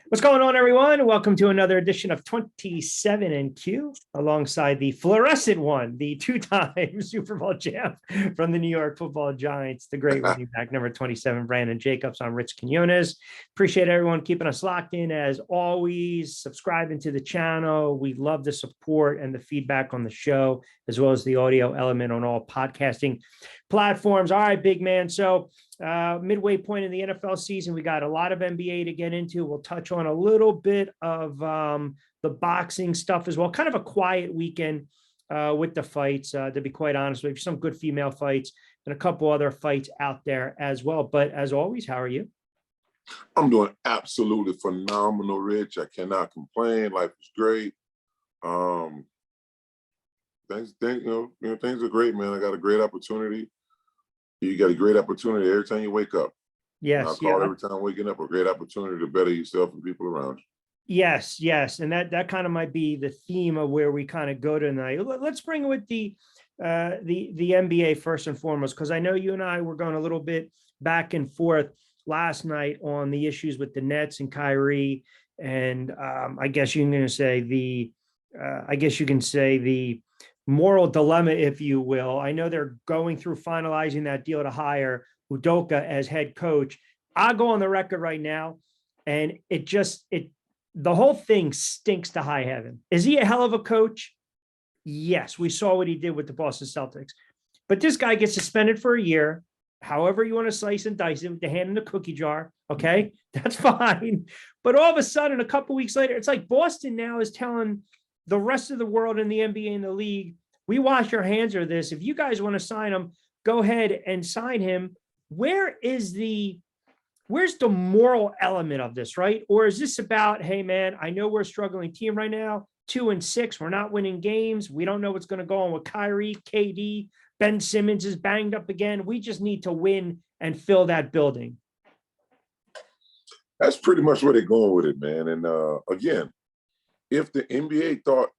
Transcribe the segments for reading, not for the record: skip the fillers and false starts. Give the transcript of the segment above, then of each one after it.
What's going on, everyone? Welcome to another edition of 27 and Q, alongside the fluorescent one, the two-time Super Bowl champ from the New York Football Giants, the great running back number 27, Brandon Jacobs. I'm Rich Quinones. Appreciate everyone keeping us locked in as always, subscribing to the channel. We love the support and the feedback on the show, as well as the audio element on all podcasting platforms. All right, big man. So midway point in the NFL season, we got a lot of NBA to get into. We'll touch on a little bit of the boxing stuff as well. Kind of a quiet weekend with the fights, to be quite honest with you. Some good female fights and a couple other fights out there as well. But as always, how are you? I'm doing absolutely phenomenal, Rich. I cannot complain. Life is great. Things are great, man. I got a great opportunity. You got a great opportunity every time you wake up. Yes. I call every time waking up a great opportunity to better yourself and people around you. Yes. And that kind of might be the theme of where we kind of go tonight. Let's bring it with the NBA first and foremost, because I know you and I were going a little bit back and forth last night on the issues with the Nets and Kyrie. And I guess you can say the moral dilemma, if you will. I know they're going through finalizing that deal to hire Udoka as head coach. I'll go on the record right now, and the whole thing stinks to high heaven. Is he a hell of a coach? Yes, we saw what he did with the Boston Celtics. But this guy gets suspended for a year, however you want to slice and dice it, with the hand in the cookie jar, okay? That's fine. But all of a sudden, a couple weeks later, it's like Boston now is telling the rest of the world in the NBA and the league, we wash our hands of this. If you guys want to sign him, go ahead and sign him. Where's the moral element of this, right? Or is this about, hey, man, I know we're a struggling team right now, 2-6, we're not winning games. We don't know what's going to go on with Kyrie, KD, Ben Simmons is banged up again. We just need to win and fill that building. That's pretty much where they're going with it, man. And again, if the NBA thought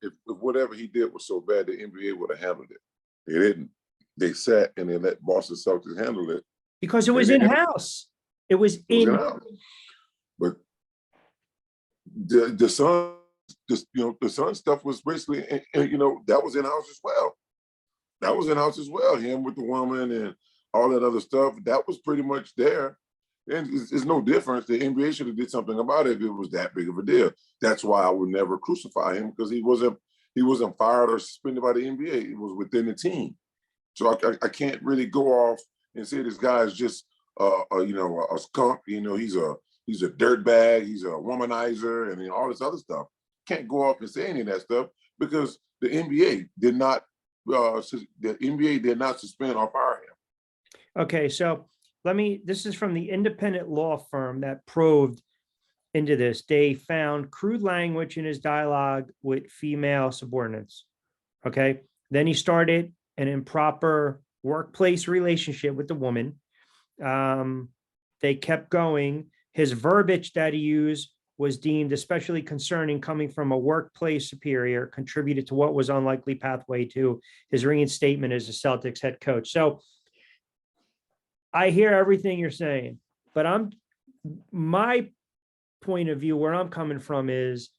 if whatever he did was so bad, the NBA would have handled it. They didn't. They sat and they let Boston Celtics handle it. Because it was in-house. It was in-house. But the Sun, the Sun stuff was basically, that was in-house as well. That was in-house as well. Him with the woman and all that other stuff. That was pretty much there. And it's no difference. The NBA should have did something about it if it was that big of a deal. That's why I would never crucify him, because he wasn't fired or suspended by the NBA. It was within the team. So I can't really go off and say this guy is just a skunk. He's a dirtbag. He's a womanizer, and all this other stuff. Can't go off and say any of that stuff because the NBA did not suspend or fire him. Okay, so this is from the independent law firm that probed into this. They found crude language in his dialogue with female subordinates. Okay. Then he started an improper workplace relationship with the woman. They kept going. His verbiage that he used was deemed especially concerning coming from a workplace superior, contributed to what was unlikely pathway to his reinstatement as a Celtics head coach. So I hear everything you're saying, but my point of view, where I'm coming from is,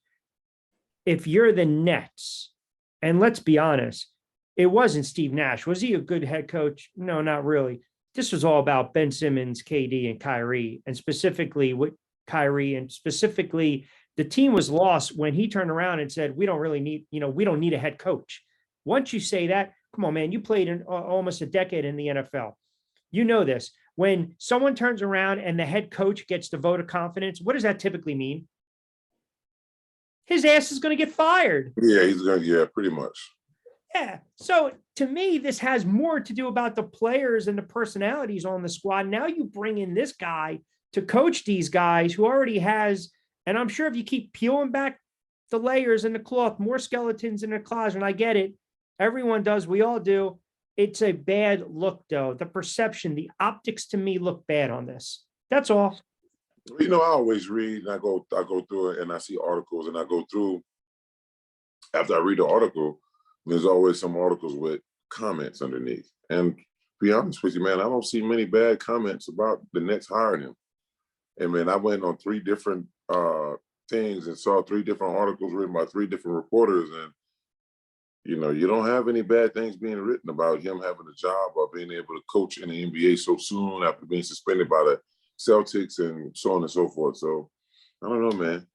if you're the Nets, and let's be honest, it wasn't Steve Nash. Was he a good head coach? No, not really. This was all about Ben Simmons, KD, and Kyrie, and specifically with Kyrie, and specifically the team was lost when he turned around and said, we don't need a head coach. Once you say that, come on, man, you played in almost a decade in the NFL. You know this. When someone turns around and the head coach gets the vote of confidence, what does that typically mean? His ass is going to get fired. Yeah, pretty much. Yeah. So to me, this has more to do about the players and the personalities on the squad. Now you bring in this guy to coach these guys who already has, and I'm sure if you keep peeling back the layers in the cloth, more skeletons in the closet, and I get it. Everyone does. We all do. It's a bad look, though. The perception, the optics to me look bad on this. That's all. I always read and I go through it and I see articles and I go through. After I read the article, there's always some articles with comments underneath. And to be honest with you, man, I don't see many bad comments about the Nets hiring him. And man, I went on 3 different things and saw 3 different articles written by 3 different reporters, and you don't have any bad things being written about him having a job or being able to coach in the NBA so soon after being suspended by the Celtics and so on and so forth. So I don't know, man.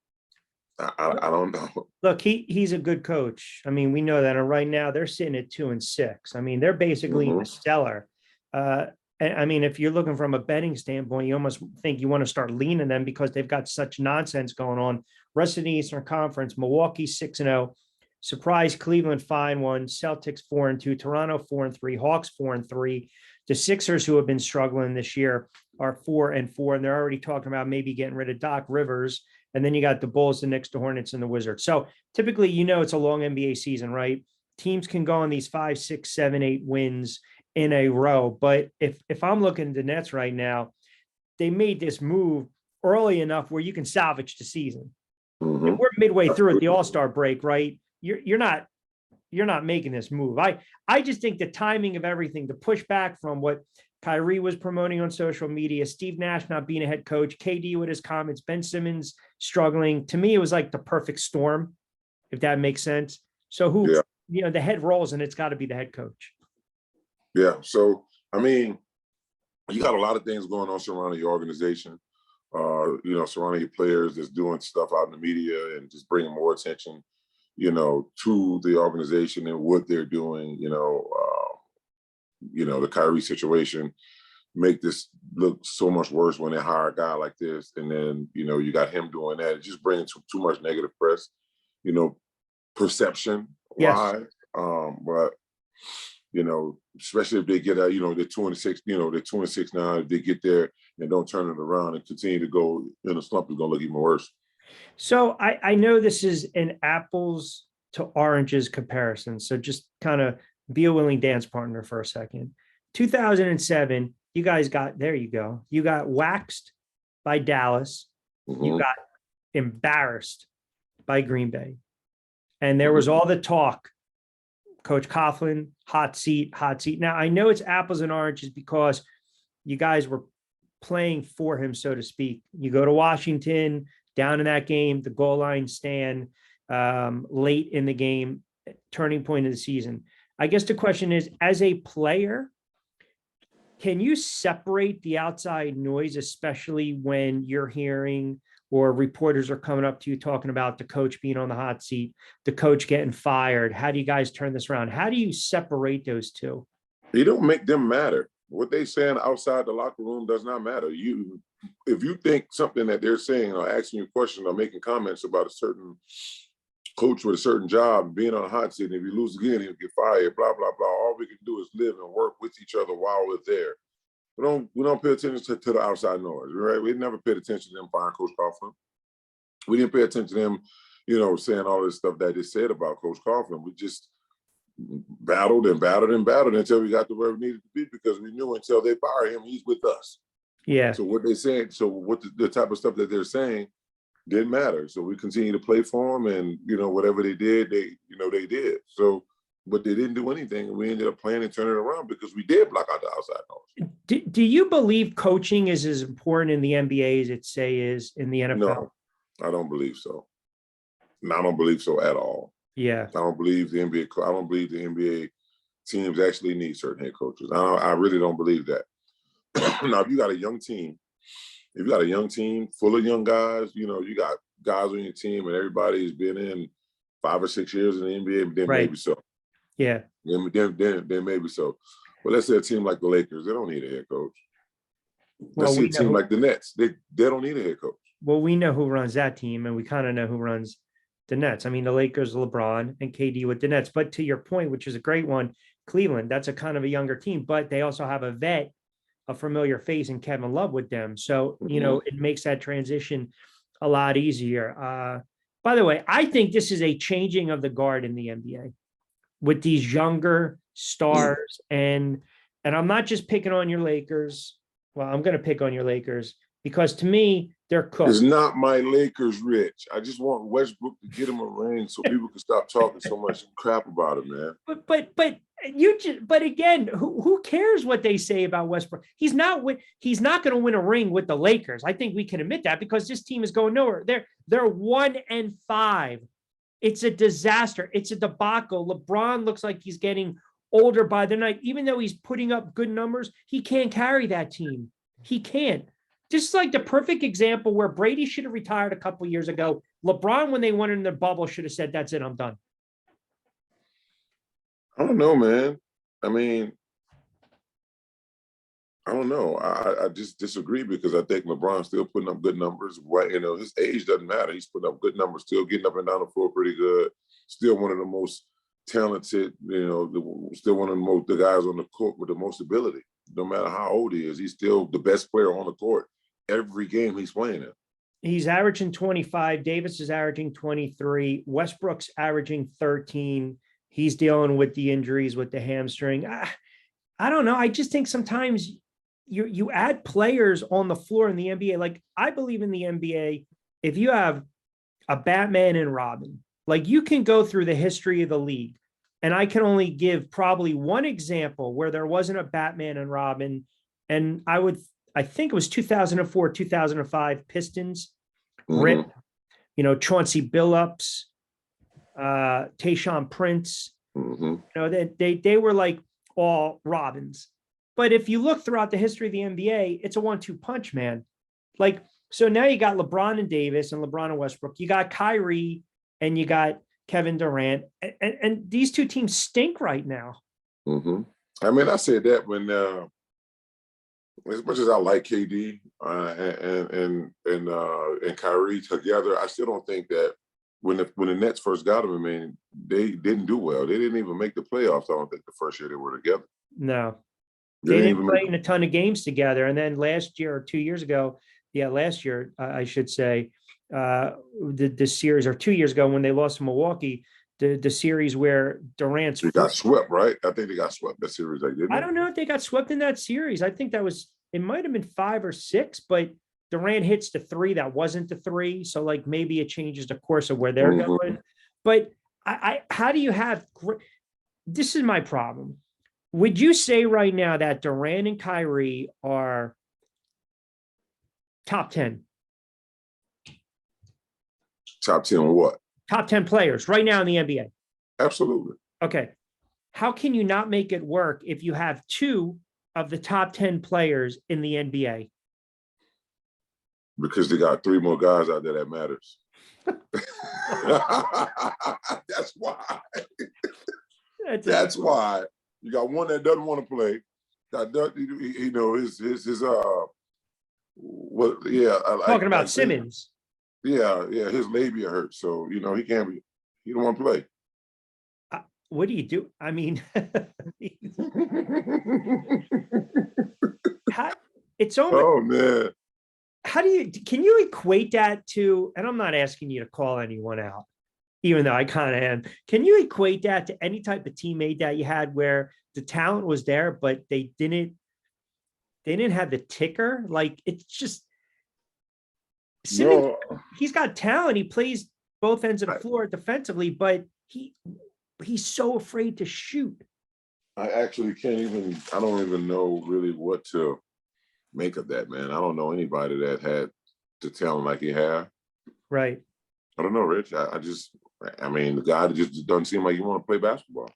I don't know. Look, he's a good coach. I mean, we know that. And right now they're sitting at 2-6. I mean, they're basically in the stellar. And I mean, if you're looking from a betting standpoint, you almost think you want to start leaning them because they've got such nonsense going on. Rest of the Eastern Conference, Milwaukee 6-0, surprise Cleveland 5-1, Celtics 4-2, Toronto 4-3, Hawks 4-3. The Sixers, who have been struggling this year, are 4-4, and they're already talking about maybe getting rid of Doc Rivers. And then you got the Bulls, the Knicks, the Hornets, and the Wizards. So typically, it's a long NBA season, right? Teams can go on these 5, 6, 7, 8 wins in a row. But if I'm looking at the Nets right now, they made this move early enough where you can salvage the season. And we're midway through at the All-Star break, right? You're not making this move. I just think the timing of everything, the pushback from what Kyrie was promoting on social media, Steve Nash not being a head coach, KD with his comments, Ben Simmons struggling. To me, it was like the perfect storm, if that makes sense. So the head rolls and it's got to be the head coach. Yeah. So, I mean, you got a lot of things going on surrounding your organization, surrounding your players that's doing stuff out in the media and just bringing more attention, to the organization and what they're doing, the Kyrie situation make this look so much worse when they hire a guy like this. And then, you got him doing that. It just brings too much negative press, perception wise. Yes. But, especially if they get out, they're 2-6, they're 2-6 now. If they get there and don't turn it around and continue to go in a slump, it's going to look even worse. So I know this is an apples to oranges comparison. So just kind of be a willing dance partner for a second. 2007, you guys there you go. You got waxed by Dallas. You got embarrassed by Green Bay. And there was all the talk, Coach Coughlin, hot seat. Now, I know it's apples and oranges because you guys were playing for him, so to speak. You go to Washington, down in that game, the goal line stand, late in the game, turning point of the season. I guess the question is, as a player, can you separate the outside noise, especially when you're hearing or reporters are coming up to you talking about the coach being on the hot seat, the coach getting fired? How do you guys turn this around? How do you separate those two? You don't make them matter. What they saying outside the locker room does not matter. If you think something that they're saying or asking you a question or making comments about a certain coach with a certain job, being on a hot seat, and if you lose again, he'll get fired, blah, blah, blah. All we can do is live and work with each other while we're there. We don't pay attention to the outside noise, right? We never paid attention to them firing Coach Coughlin. We didn't pay attention to them, saying all this stuff that they said about Coach Coughlin. We just battled until we got to where we needed to be because we knew until they fire him, he's with us. Yeah. So what they said, what the type of stuff that they're saying didn't matter. So we continue to play for them, and whatever they did, they did. So, but they didn't do anything, and we ended up playing and turning it around because we did block out the outside noise. Do you believe coaching is as important in the NBA as it is in the NFL? No, I don't believe so. And I don't believe so at all. Yeah. I don't believe the NBA teams actually need certain head coaches. I really don't believe that. Now, if you got a young team, full of young guys, you got guys on your team and everybody's been in 5 or 6 years in the NBA, then maybe so. Yeah. Then maybe so. But let's say a team like the Lakers, they don't need a head coach. Let's see a team like the Nets, they don't need a head coach. Well, we know who runs that team, and we kind of know who runs the Nets. I mean, the Lakers, LeBron, and KD with the Nets. But to your point, which is a great one, Cleveland, that's a kind of a younger team, but they also have a vet, a familiar face, and Kevin Love with them. So, it makes that transition a lot easier. By the way, I think this is a changing of the guard in the NBA with these younger stars. And I'm not just picking on your Lakers. Well, I'm going to pick on your Lakers. because to me, they're It's cooked. not my Lakers, Rich. I just want Westbrook to get him a ring so people can stop talking so much crap about it, man. But again, who cares what they say about Westbrook? He's not going to win a ring with the Lakers. I think we can admit that because this team is going nowhere. They're 1-5. It's a disaster. It's a debacle. LeBron looks like he's getting older by the night. Even though he's putting up good numbers, he can't carry that team. He can't. This is like the perfect example where Brady should have retired a couple years ago. LeBron, when they went in the bubble, should have said, "That's it, I'm done." I don't know, man. I mean, I don't know. I just disagree because I think LeBron's still putting up good numbers. Right, his age doesn't matter. He's putting up good numbers, still getting up and down the floor pretty good. Still one of the most talented, still one of the guys on the court with the most ability. No matter how old he is, he's still the best player on the court every game he's playing in. He's averaging 25. Davis is averaging 23. Westbrook's averaging 13. He's dealing with the injuries with the hamstring. I don't know. I just think sometimes you add players on the floor in the NBA. Like, I believe in the NBA, if you have a Batman and Robin, like, you can go through the history of the league. And I can only give probably one example where there wasn't a Batman and Robin. And I think it was 2004, 2005 Pistons, Rip, Chauncey Billups, Tayshaun Prince. They were like all Robins. But if you look throughout the history of the NBA, it's a 1-2 punch, man. Like, so now you got LeBron and Davis and LeBron and Westbrook. You got Kyrie and you got Kevin Durant. And these two teams stink right now. I mean, I said that when, as much as I like KD and Kyrie together, I still don't think that when the Nets first got them, I mean, they didn't do well. They didn't even make the playoffs. I don't think the first year they were together. No, they didn't play in a ton of games together. And then last year or 2 years ago, last year, I should say, the series, or 2 years ago when they lost to Milwaukee, the series where Durant's got swept, right? I think they got swept that series. I don't know if they got swept in that series. I think it might have been 5 or 6, but Durant hits the 3 that wasn't the 3. So like maybe it changes the course of where they're going. But how do you have, this is my problem. Would you say right now that Durant and Kyrie are top 10? Top 10 on what? Top 10 players right now in the NBA. Absolutely. Okay. How can you not make it work if you have 2 of the top 10 players in the NBA? Because they got 3 more guys out there that matters. That's why. That's why. You got one that doesn't want to play. Talking about Simmons. Yeah, his labia hurts, so he can't be. He don't want to play. What do you do? I mean, it's almost. Oh man. Can you equate that to, and I'm not asking you to call anyone out, even though I kind of am. Can you equate that to any type of teammate that you had where the talent was there, but they didn't have the ticker? Like, it's just, Simmons, he's got talent. He plays both ends of the floor defensively, but he's so afraid to shoot. I actually I don't even know really what to make of that, man. I don't know anybody that had the talent like he had. Right. I don't know, Rich. I mean, the guy just doesn't seem like you want to play basketball.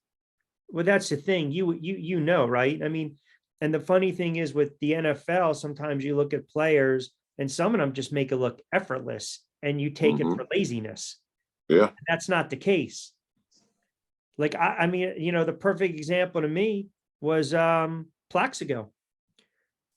Well, that's the thing. You know, right? I mean, and the funny thing is with the NFL, sometimes you look at players and some of them just make it look effortless and you take it for laziness. Yeah. And that's not the case. Like, I mean, the perfect example to me was Plaxico.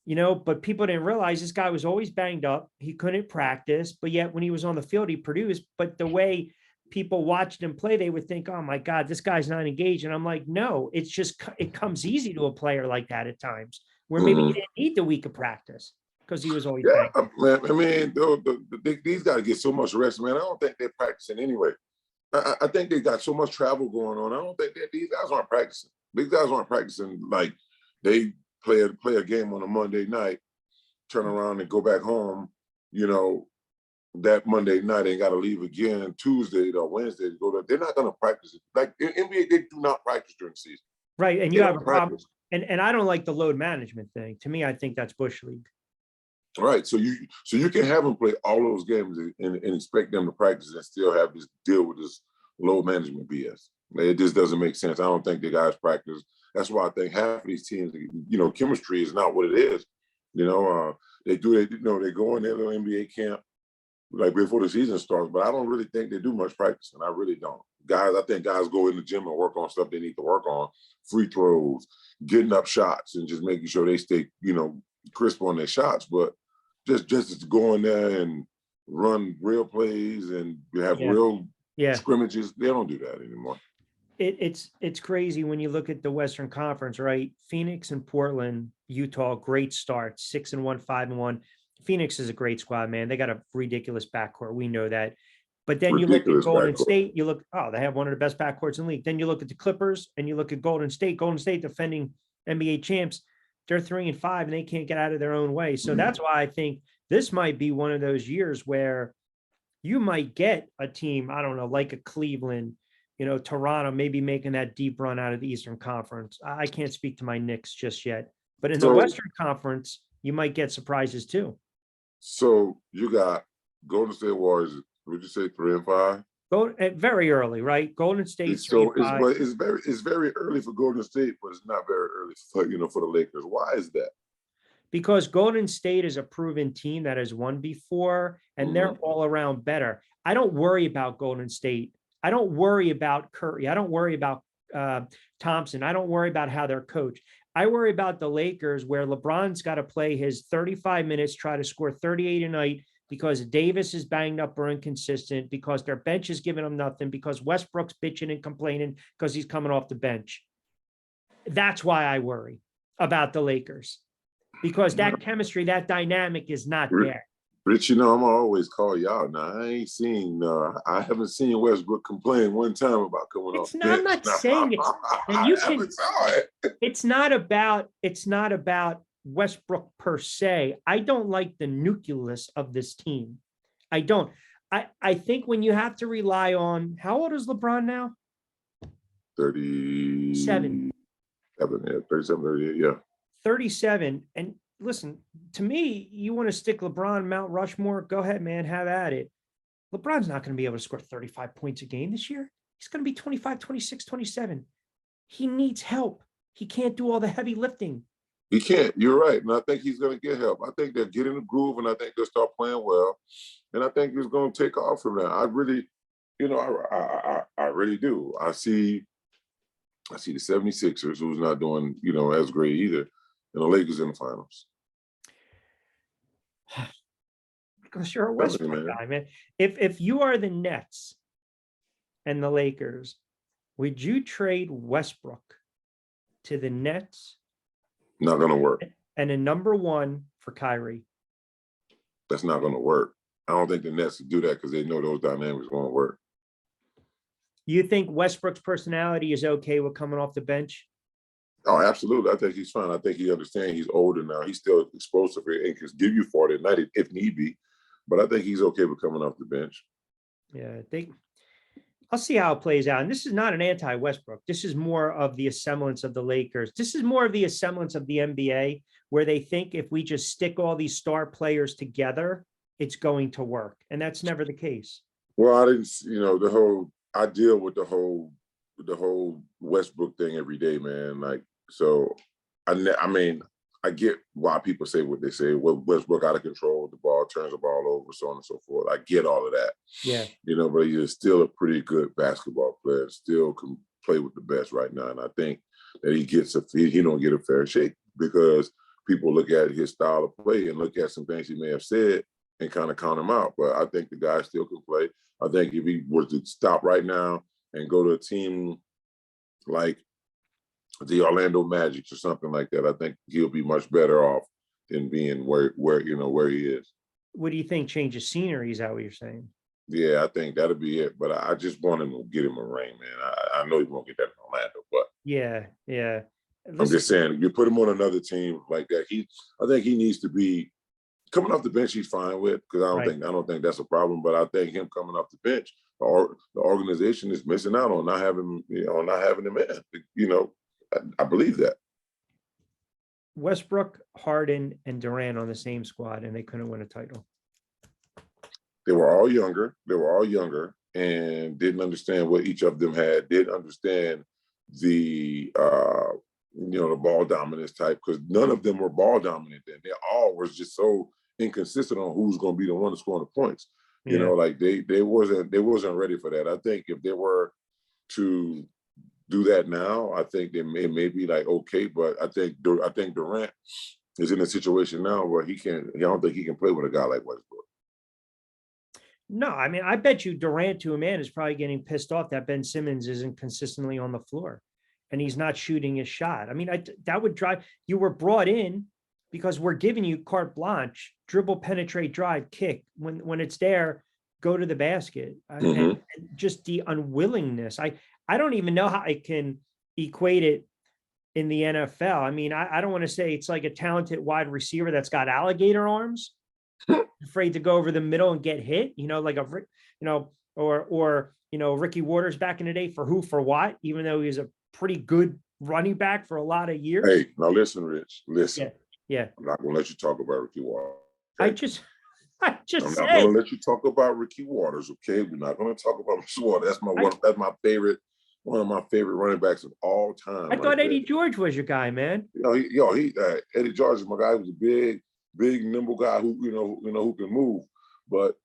But people didn't realize this guy was always banged up. He couldn't practice, but yet when he was on the field, he produced. But the way people watched him play, they would think, oh my God, this guy's not engaged. And I'm like, no, it comes easy to a player like that at times where maybe he didn't need the week of practice because he was always banged up. Man, I mean, these guys get so much rest, man. I don't think they're practicing anyway. I think they got so much travel going on. I don't think these guys aren't practicing. These guys aren't practicing like they play a game on a Monday night turn around and go back home, you know, that Monday night and got to leave again Tuesday or Wednesday to go to. They're not going to practice it. Like in NBA, they do not practice during the season. Right. And They you have don't a problem. practice. And I don't like the load management thing. To me, I think that's Bush League. Right. So you can have them play all those games and expect them to practice and still have this deal with this load management BS. It just doesn't make sense. I don't think the guys practice. That's why I think half of these teams, you know, chemistry is not what it is. You know, they go in their little NBA camp like before the season starts, but I don't really think they do much practicing. I really don't. Guys, I think guys go in the gym and work on stuff they need to work on, free throws, getting up shots, and just making sure they stay, you know, crisp on their shots. But just to go in there and run real plays and have real scrimmages, they don't do that anymore. It's crazy when you look at the Western Conference, right? Phoenix and Portland, Utah, great starts, 6-1, 5-1. Phoenix is a great squad, man. They got a ridiculous backcourt. We know that. But then you look at Golden State, you look, oh, they have one of the best backcourts in the league. Then you look at the Clippers and you look at Golden State defending NBA champs. They're 3-5 and they can't get out of their own way. So that's why I think this might be one of those years where you might get a team, I don't know, like a Cleveland, you know, Toronto, maybe making that deep run out of the Eastern Conference. I can't speak to my Knicks just yet, but in the Western Conference, you might get surprises too. So you got Golden State Warriors, would you say 3-5? Go very early, right? Golden State. It's very early for Golden State, but it's not very early for the Lakers. Why is that? Because Golden State is a proven team that has won before, and they're all around better. I don't worry about Golden State. I don't worry about Curry. I don't worry about Thompson. I don't worry about how they're coached. I worry about the Lakers, where LeBron's got to play his 35 minutes, try to score 38 a night because Davis is banged up or inconsistent, because their bench is giving them nothing, because Westbrook's bitching and complaining because he's coming off the bench. That's why I worry about the Lakers, because that chemistry, that dynamic is not there. Rich, you know, I'm always call you out. Now, I haven't seen Westbrook complain one time about coming off. I'm not saying it. And you can. It's not about Westbrook per se. I don't like the nucleus of this team. I don't. I think when you have to rely on, how old is LeBron now? 37. 37, 38, yeah. 37. And listen, to me, you want to stick LeBron Mount Rushmore, go ahead, man, have at it. LeBron's not going to be able to score 35 points a game this year. He's going to be 25, 26, 27. He needs help. He can't do all the heavy lifting. He can't. You're right. And I think he's going to get help. I think they'll get in the groove, and I think they'll start playing well. And I think it's going to take off from there. I really, you know, I really do. I see the 76ers, who's not doing, you know, as great either, and the Lakers in the finals. Because you're a Westbrook guy, man. If you are the Nets and the Lakers, would you trade Westbrook to the Nets? Not going to work. And a number one for Kyrie? That's not going to work. I don't think the Nets would do that because they know those dynamics won't work. You think Westbrook's personality is okay with coming off the bench? Oh, absolutely. I think he's fine. I think he understands he's older now. He's still explosive and can give you 40 a night if need be. But I think he's okay with coming off the bench. Yeah, I'll see how it plays out. And this is not an anti-Westbrook. This is more of the semblance of the Lakers. This is more of the semblance of the NBA, where they think if we just stick all these star players together, it's going to work. And that's never the case. Well, I didn't, you know, I deal with the whole Westbrook thing every day, man. Like, so I mean, I get why people say what they say. Well, Westbrook out of control, the ball turns the ball over, so on and so forth. I get all of that. Yeah. You know, but he's still a pretty good basketball player. Still can play with the best right now. And I think that he don't get a fair shake because people look at his style of play and look at some things he may have said and kind of count him out. But I think the guy still can play. I think if he was to stop right now and go to a team like the Orlando Magic or something like that, I think he'll be much better off than being where he is. What do you think? Change of scenery? Is that what you're saying? Yeah, I think that'll be it. But I just want him to get him a ring, man. I know he won't get that in Orlando, but yeah. I'm just saying, you put him on another team like that. I think he needs to be Coming off the bench, he's fine with, because Right. I don't think that's a problem. But I think him coming off the bench, or the organization is missing out on not having, not having him in. I believe that. Westbrook, Harden, and Durant on the same squad, and they couldn't win a title. They were all younger. They were all younger and didn't understand what each of them had. Didn't understand the the ball dominance type, because none of them were ball dominant then. They all was just so inconsistent on who's going to be the one to score the points. Yeah. Like they wasn't ready for that. I think if they were to do that now, I think it may be like okay, but I think Durant is in a situation now where he can't. I don't think he can play with a guy like Westbrook. No, I mean, I bet you Durant to a man is probably getting pissed off that Ben Simmons isn't consistently on the floor and he's not shooting his shot. I mean, that would drive, you were brought in because we're giving you carte blanche, dribble, penetrate, drive, kick. When it's there, go to the basket. And just the unwillingness. I don't even know how I can equate it in the NFL. I mean, I don't want to say it's like a talented wide receiver that's got alligator arms, afraid to go over the middle and get hit, like or Ricky Waters back in the day for what, even though he was a pretty good running back for a lot of years. Hey, now listen, Rich, listen. Yeah. I'm not gonna let you talk about Ricky Waters. Okay? I'm not gonna let you talk about Ricky Waters, okay? We're not gonna talk about Ricky Waters. That's my favorite, one of my favorite running backs of all time. I thought Eddie George was your guy, man. Eddie George is my guy. He was a big, nimble guy who who can move. But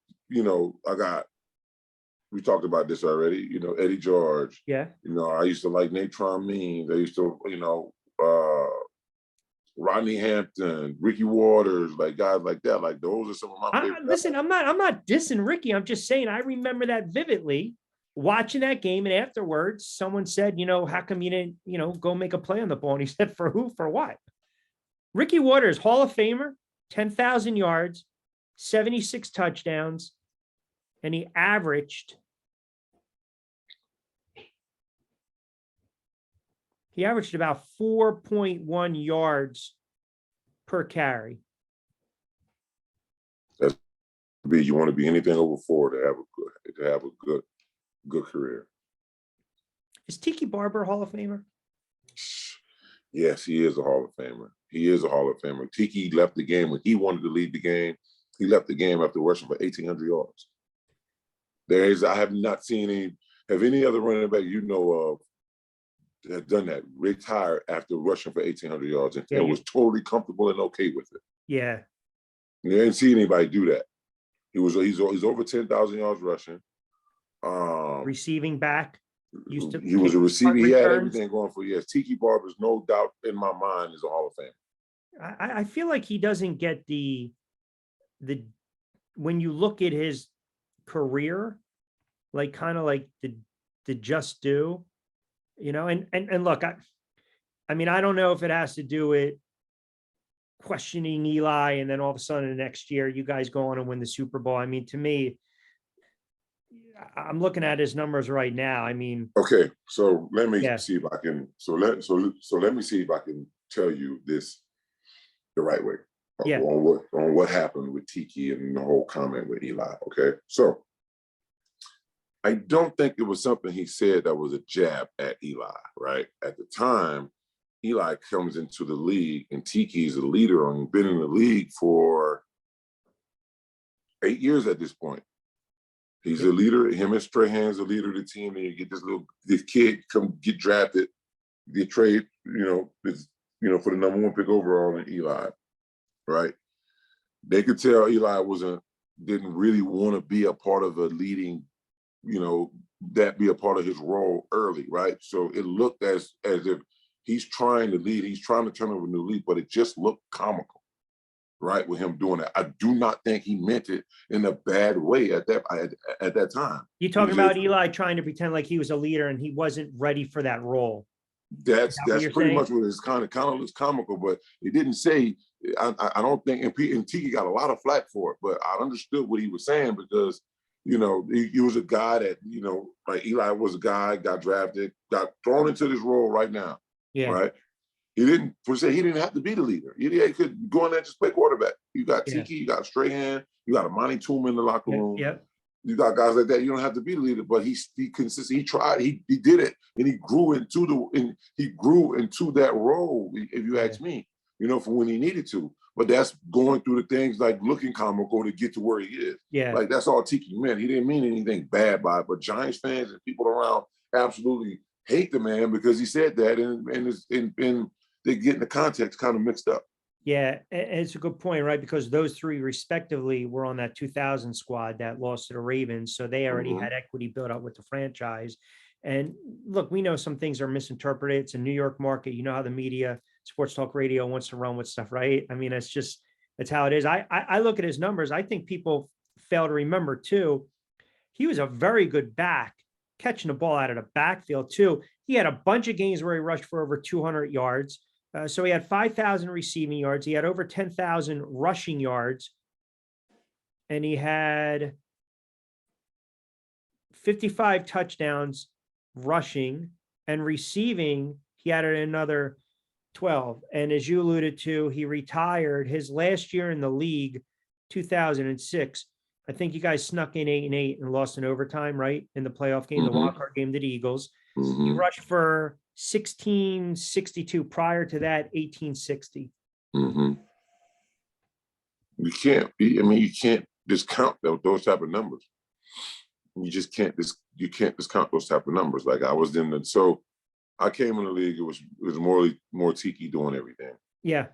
we talked about this already. Eddie George. Yeah. I used to like Natron Means. I used to, Rodney Hampton, Ricky Waters, like guys like that. Like those are some of my favorite. Listen, I'm not dissing Ricky. I'm just saying I remember that vividly. Watching that game, and afterwards, someone said, how come you didn't, go make a play on the ball? And he said, for who? For what? Ricky Waters, Hall of Famer, 10,000 yards, 76 touchdowns, and he averaged about 4.1 yards per carry. You want to be anything over 4 to have a good career. Is Tiki Barber a Hall of Famer? Yes, he is a Hall of Famer. He is a Hall of Famer. Tiki left the game when he wanted to lead the game. He left the game after rushing for 1,800 yards. I have not seen any other running back of that done that, retired after rushing for 1,800 yards and was totally comfortable and okay with it. Yeah. You didn't see anybody do that. He's over 10,000 yards rushing. Receiving back. He was a receiver. He had everything going for you. Yes, Tiki Barber's no doubt in my mind is a Hall of Fame. I feel like he doesn't get the when you look at his career, like kind of like the just due, and look, I mean, I don't know if it has to do with questioning Eli and then all of a sudden the next year you guys go on and win the Super Bowl. I mean, to me, I'm looking at his numbers right now. I mean, okay, so let me see if I can. So let me see if I can tell you this the right way on what happened with Tiki and the whole comment with Eli. Okay, so I don't think it was something he said that was a jab at Eli. Right at the time, Eli comes into the league and Tiki's a leader and been in the league for 8 years at this point. He's a leader. Him and Strahan's a leader of the team. And you get this kid come get drafted, get traded, for the #1 pick overall in Eli, right? They could tell Eli didn't really want to be a part of a leading, that be a part of his role early, right? So it looked as if he's trying to lead, he's trying to turn over a new leaf, but it just looked comical. Right, with him doing that, I do not think he meant it in a bad way at that time. You talking about Eli trying to pretend like he was a leader and he wasn't ready for that role? That's pretty much what it's kind of looks comical, but he didn't say. I don't think, and Tiki got a lot of flack for it, but I understood what he was saying because he was a guy that like Eli was a guy got drafted, got thrown into this role right now, right? He didn't, per se, he didn't have to be the leader. He could go in there and just play quarterback. You got Yeah. Tiki, you got Strahan, you got Amani Toomer in the locker Yep. room. Yep. You got guys like that. You don't have to be the leader, but he consistent. He tried. He did it, and he grew into that role. If you ask me, for when he needed to. But that's going through the things like looking comical to get to where he is. Yeah. Like that's all Tiki meant. He didn't mean anything bad by it. But Giants fans and people around absolutely hate the man because he said that, and they get in the context kind of mixed up. Yeah, it's a good point, right? Because those three respectively were on that 2000 squad that lost to the Ravens. So they already had equity built up with the franchise. And look, we know some things are misinterpreted. It's a New York market. You know how the media, sports talk radio wants to run with stuff, right? I mean, it's how it is. I look at his numbers. I think people fail to remember too. He was a very good back, catching the ball out of the backfield too. He had a bunch of games where he rushed for over 200 yards. So he had 5,000 receiving yards. He had over 10,000 rushing yards. And he had 55 touchdowns rushing, and receiving. He added another 12. And as you alluded to, he retired his last year in the league, 2006. I think you guys snuck in 8-8 and lost in overtime, right? In the playoff game, the wildcard game to the Eagles. He rushed for 1662. Prior to that, 1860. You can't discount those type of numbers. You just can't discount those type of numbers. Like I was in the, so I came in the league, it was more Tiki doing everything. Yeah.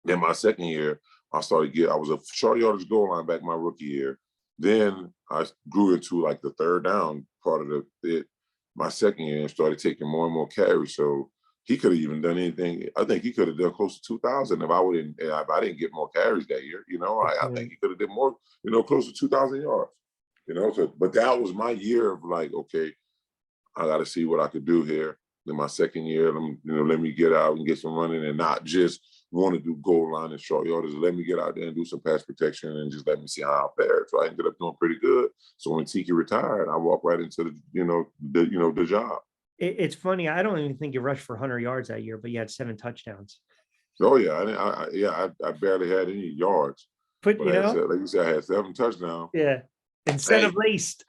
Then my second year, I was a short yardage goal line back my rookie year. Then I grew into like the third down part of it my second year and started taking more and more carries. So he could have even done anything. I think he could have done close to 2,000 if I didn't get more carries that year. I think he could have done more, close to 2,000 yards. So, but that was my year of like, okay, I got to see what I could do here. Then my second year, let me get out and get some running and not just want to do goal line and short yardage. Let me get out there and do some pass protection and just let me see how I fare. So I ended up doing pretty good. So when Tiki retired, I walked right into the job. It's funny. I don't even think you rushed for 100 yards that year, but you had 7 touchdowns. Oh yeah, I barely had any yards. But like you said, I had 7 touchdowns. Yeah. Incentive laced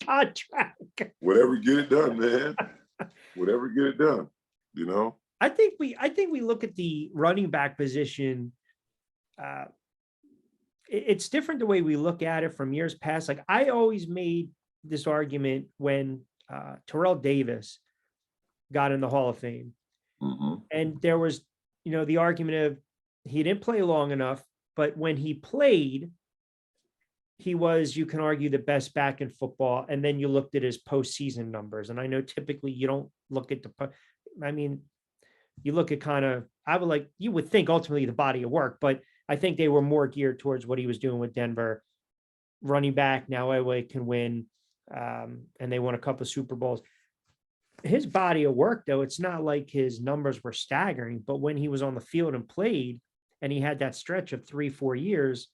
contract. Whatever, get it done, man. Whatever, get it done. I think we look at the running back position. It's different the way we look at it from years past. Like I always made this argument when Terrell Davis got in the Hall of Fame, and there was, the argument of he didn't play long enough, but when he played, he was, you can argue, the best back in football. And then you looked at his postseason numbers. And I know typically you don't look at you look at you would think ultimately the body of work, but I think they were more geared towards what he was doing with Denver. Running back, now Elway can win. And they won a couple of Super Bowls. His body of work, though, it's not like his numbers were staggering, but when he was on the field and played, and he had that stretch of 3-4 years,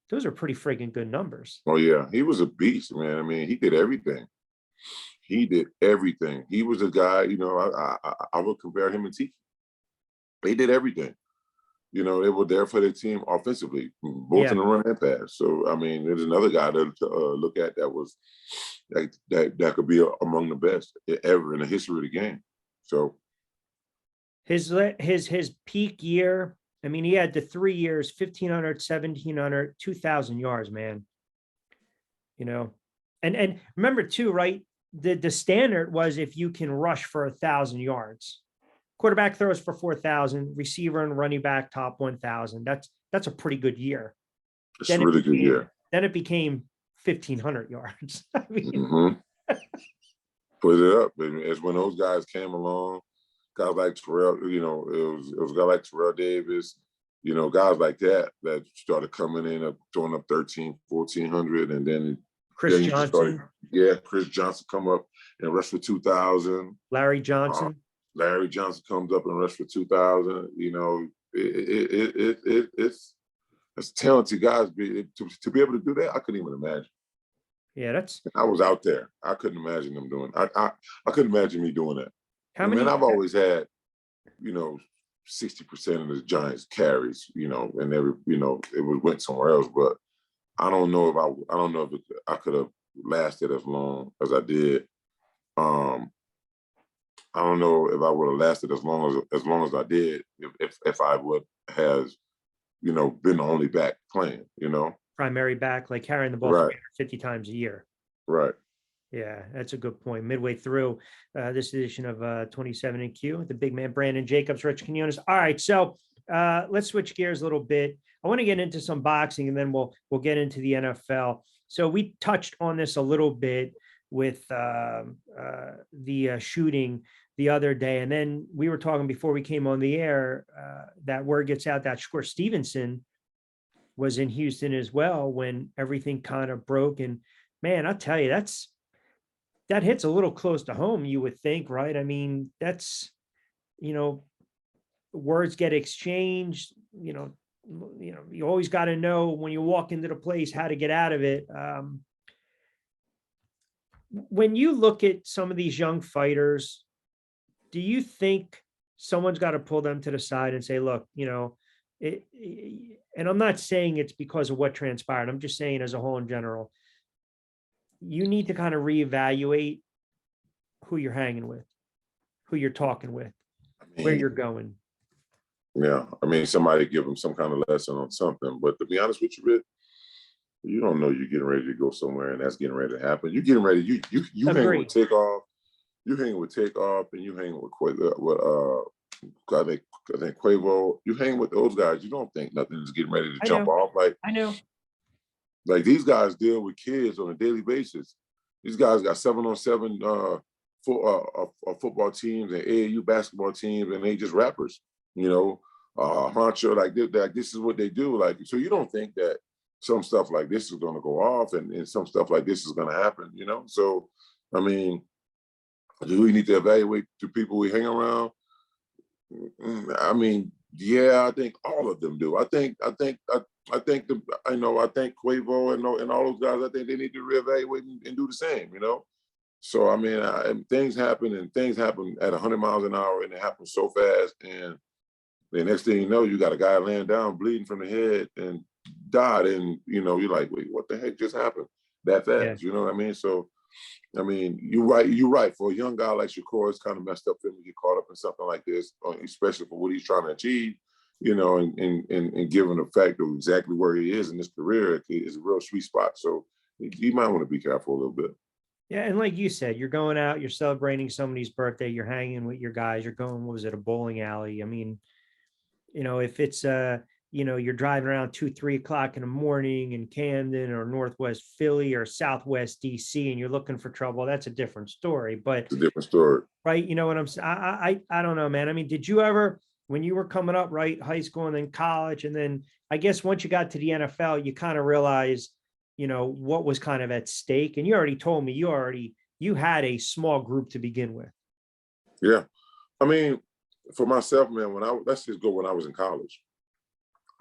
those are pretty freaking good numbers. Oh yeah, he was a beast, man. I mean, he did everything. He was a guy, I would compare him and Tiki. They did everything. They were there for their team offensively, both in the run and pass. So, I mean, there's another guy to look at that was that could be among the best ever in the history of the game. So his peak year, I mean, he had the 3 years, 1,500, 1,700, 2,000 yards, man. And remember too, right? The standard was if you can rush for 1,000 yards. Quarterback throws for 4,000, receiver and running back top 1,000. That's a pretty good year. It's a really good year. Then it became 1,500 yards. I mean, put it up. And as when those guys came along, guys like Terrell, it was a guy like Terrell Davis, guys like that started coming in, throwing up 1,400, and then Chris Johnson. Chris Johnson come up and rush for 2,000. Larry Johnson. Larry Johnson comes up and rush for 2,000. It's talented guys. To be able to do that, I couldn't even imagine. Yeah, I was out there. I couldn't imagine them doing. I couldn't imagine me doing that. I've always had you know, 60% of the Giants carries, and went somewhere else. But I don't know if I don't know if I could have lasted as long as I did. Um, I don't know if I would have lasted as long as I did if I would has been the only back playing. Primary back, like carrying the ball Right, 350 times a year. right. Yeah, that's a good point. Midway through this edition of 27 and Q, the big man Brandon Jacobs, Rich Quinones. All right, so let's switch gears a little bit. I want to get into some boxing, and then we'll get into the NFL. So we touched on this a little bit with the shooting the other day, and then we were talking before we came on the air that word gets out that Shakur Stevenson was in Houston as well when everything kind of broke. And man, I'll tell you, that hits a little close to home, you would think, right? I mean, that's, you know, words get exchanged, you always got to know when you walk into the place how to get out of it. When you look at some of these young fighters, do you think someone's got to pull them to the side and say, look, and I'm not saying it's because of what transpired. I'm just saying as a whole in general, you need to kind of reevaluate who you're hanging with, who you're talking with, where you're going. Yeah, I mean, somebody give them some kind of lesson on something. But to be honest with you, Rick, you don't know you're getting ready to go somewhere, and that's getting ready to happen. You're getting ready. You hanging with Takeoff. You hanging with Takeoff, and you hanging I think Quavo. You hang with those guys. You don't think nothing is getting ready to jump off. I know. Like these guys deal with kids on a daily basis. These guys got 7-on-7 football teams and AAU basketball teams, and they just rappers. Honcho, like this is what they do. Like, so you don't think that some stuff like this is going to go off, and some stuff like this is going to happen. So I mean, do we need to evaluate the people we hang around? I mean, yeah, I think all of them do. I think Quavo and all those guys. I think they need to reevaluate and do the same. So I mean, things happen at 100 miles an hour, and it happens so fast. And the next thing you know, you got a guy laying down, bleeding from the head, and died. And you're like, wait, what the heck just happened that fast? Yeah. You know what I mean? So I mean, you're right. For a young guy like Shakur, it's kind of messed up for him to get caught up in something like this, especially for what he's trying to achieve, and given the fact of exactly where he is in his career, it's a real sweet spot. So you might want to be careful a little bit. Yeah, and like you said, you're going out, you're celebrating somebody's birthday, you're hanging with your guys, you're going, what was it, a bowling alley? I mean, if it's you're driving around 2-3 o'clock in the morning in Camden or Northwest Philly or Southwest DC, and you're looking for trouble, that's a different story. But it's a different story, right? You know what I'm saying? I don't know, man. I mean, did you ever, when you were coming up, right, high school and then college, and then I guess once you got to the NFL, you kind of realized, what was kind of at stake? And you already told me you had a small group to begin with. Yeah, I mean, for myself, man, let's just go when I was in college.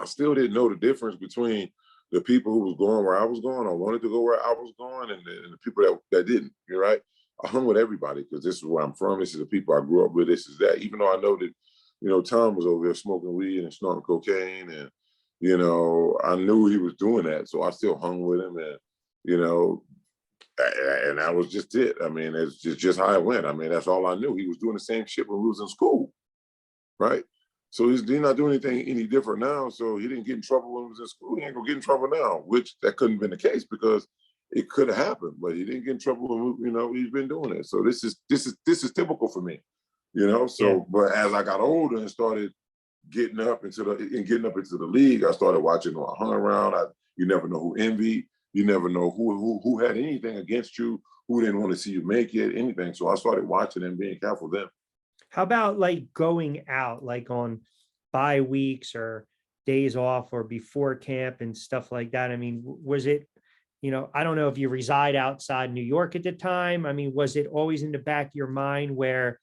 I still didn't know the difference between the people who was going where I was going or wanted to go where I was going, and the people that didn't. You're right. I hung with everybody because this is where I'm from. This is the people I grew up with. This is that. Even though I know that, Tom was over there smoking weed and snorting cocaine, and I knew he was doing that, so I still hung with him, and and that was just it. I mean, it's just how it went. I mean, that's all I knew. He was doing the same shit when we was in school, right? So he's not doing anything any different now. So he didn't get in trouble when he was in school. He ain't gonna get in trouble now, which that couldn't have been the case because it could have happened, but he didn't get in trouble when he's been doing it. So this is typical for me, So, Yeah. but as I got older and started getting up into the league, I started watching who I hung around. You never know who envied. You never know who had anything against you, who didn't want to see you make it, anything. So I started watching and being careful then. How about like going out, like on bye weeks or days off or before camp and stuff like that? I mean, was it, I don't know if you reside outside New York at the time. I mean, was it always in the back of your mind where,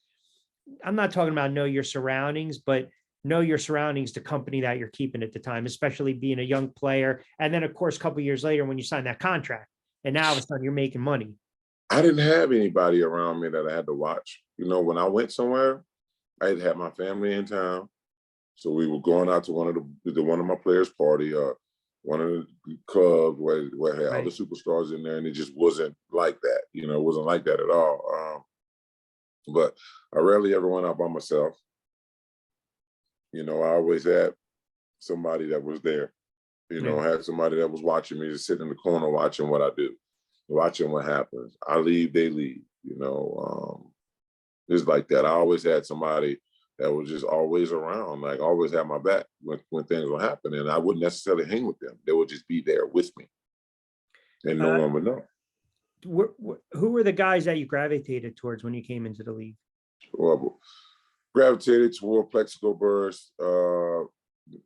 I'm not talking about know your surroundings, but know your surroundings, the company that you're keeping at the time, especially being a young player. And then, of course, a couple of years later, when you sign that contract, and now all of a sudden you're making money. I didn't have anybody around me that I had to watch. When I went somewhere, I had had my family in town, so we were going out to one of my players' party, one of the clubs where had other Right. superstars in there, and it just wasn't like that. You know, it wasn't like that at all. But I rarely ever went out by myself. You know, I always had somebody that was there. You Yeah. know, I had somebody that was watching me, just sitting in the corner watching what I do, watching what happens. I leave, they leave. You know, it's like that. I always had somebody that was just always around, like always had my back when things would happen, and I wouldn't necessarily hang with them. They would just be there with me, and no Uh, one would know. who were the guys that you gravitated towards when you came into the league? Well, gravitated toward Plexico Burst,